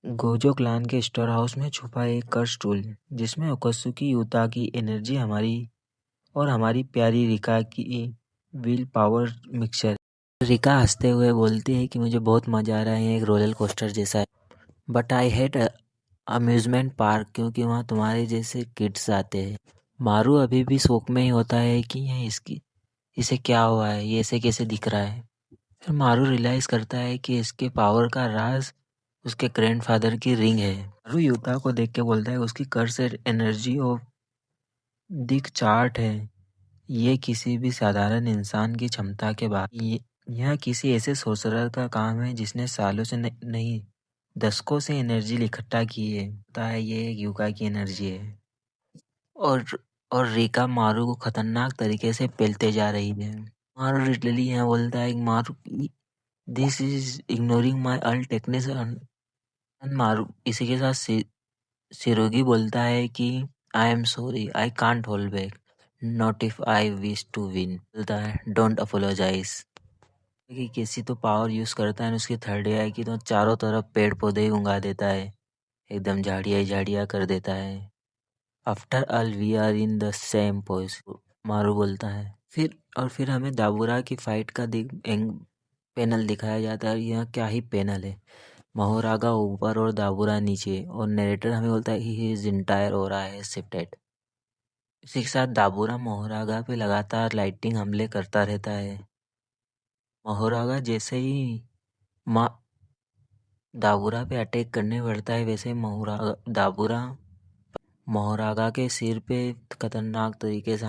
Gojo clan के store house में छुपा एक कर्स टूल जिसमें ओत्सुकी यूता की एनर्जी और हमारी प्यारी रिका की विल पावर मिक्सचर। रिका हंसते हुए बोलती है कि मुझे बहुत मज़ा आ रहा है, एक रोलर कोस्टर जैसा है, but I hate amusement park क्योंकि वहाँ तुम्हारे जैसे किड्स आते हैं। मारू अभी भी शौक में ही होता है कि इसे क्या हुआ है, ये ऐसे कैसे दिख रहा है। फिर मारू रियलाइज़ करता है कि इसके पावर का राज उसके ग्रैंडफादर की रिंग है। मारू यूता को देख के बोलता है उसकी कर्स एनर्जी और दिख चार्ट है, ये किसी भी साधारण इंसान की क्षमता के बाद यह किसी ऐसे सोर्सरर का काम है जिसने सालों से नहीं दशकों से एनर्जी इकट्ठा की है। पता है ये एक युका की एनर्जी है और रिका मारू को खतरनाक तरीके से पेलते जा रही है। मारू लिटरली यहाँ बोलता है Maru this is ignoring my all techniques. Maru इसी के साथ शिरोगी बोलता है कि I am sorry, I can't hold back, not if I wish to win. बोलता है डोंट अपोलोजाइज। कि किसी तो पावर यूज करता है, उसकी थर्ड आई की तो चारों तरफ पेड़ पौधे ही उगा देता है, एकदम झाड़ियाँ ही झाड़ियाँ कर देता है। After all we are in the same pose, Maru बोलता है। फिर हमें दाबुरा की फाइट का पैनल दिखाया जाता है। यह क्या ही पैनल है, महोरागा ऊपर और दाबुरा नीचे, और नरेटर हमें बोलता है ही इज इंटायर हो रहा है शिफ्टेड। इसी के साथ दाबुरा महोरागा पे लगातार लाइटिंग हमले करता रहता है। महोरागा जैसे ही दाबुरा पे अटैक करने बढ़ता है वैसे दाबुरा महोरागा के सिर पे खतरनाक तरीके से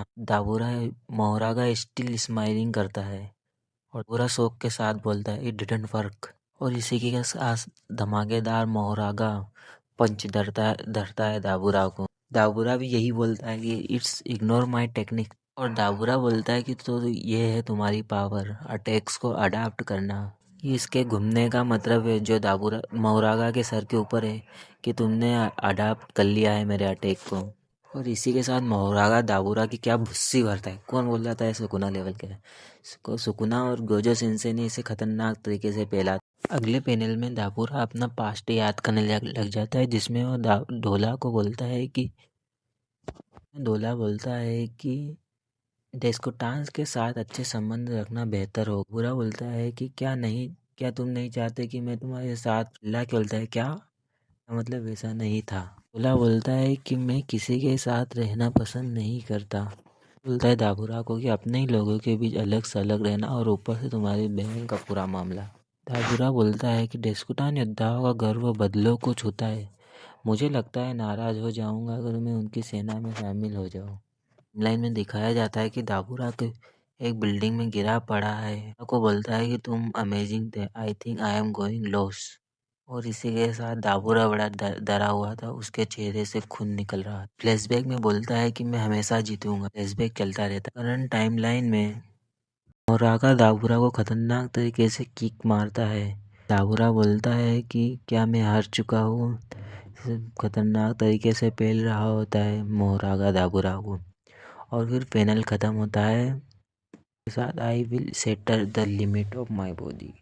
महोरागा स्टिल स्माइलिंग करता है और पूरा शौक के साथ बोलता है इट डिडंट वर्क। और इसी के साथ धमाकेदार महोरागा पंच धरता है दाबुरा को। दाबुरा भी यही बोलता है कि इट्स इग्नोर माय टेक्निक, और दाबुरा बोलता है कि तो ये है तुम्हारी पावर, अटैक्स को अडाप्ट करना। ये इसके घूमने का मतलब है जो दाबुरा महोरागा के सर के ऊपर है कि तुमने अडाप्ट कर लिया है मेरे अटैक को। और इसी के साथ महोरागा दाबुरा की क्या भुस्सी भरता है। कौन बोल जाता है सुकुना लेवल के सुकुना और गोजो सिंसे ने इसे खतरनाक तरीके से पहला। अगले पैनल में दाबुरा अपना पास्ट याद करने लग जाता है जिसमें वो ढोला बोलता है कि डेस्कोटांस के साथ अच्छे संबंध रखना बेहतर हो। बुरा बोलता है कि क्या तुम नहीं चाहते कि मैं तुम्हारे साथ। ला के बोलता है क्या मतलब वैसा नहीं था। बुला बोलता है कि मैं किसी के साथ रहना पसंद नहीं करता। बोलता है दाबुरा को कि अपने ही लोगों के बीच अलग सलग रहना, और ऊपर से तुम्हारी बहन का पूरा मामला। दाबुरा बोलता है कि डेस्कोटान योद्धाओं का गर्व बदलों को छूता है। मुझे लगता है नाराज हो जाऊंगा अगर मैं उनकी सेना में शामिल हो जाऊं। लाइन में दिखाया जाता है कि दाबुरा के एक बिल्डिंग में गिरा पड़ा है, को बोलता है कि तुम अमेजिंग थे, I think I am going loss. और इसी के साथ दाबुरा बड़ा डरा हुआ था, उसके चेहरे से खून निकल रहा। फ्लैशबैक में बोलता है कि मैं हमेशा जीतूंगा। फ्लैशबैक चलता रहता है। करंट टाइमलाइन में मोरागा दाबुरा को खतरनाक तरीके से किक मारता है। दाबुरा बोलता है कि क्या मैं हार चुका हूँ। खतरनाक तरीके से पेल रहा होता है मोरागा दाबुरा को। और फिर पैनल ख़त्म होता है के साथ I will shatter the limit of my body.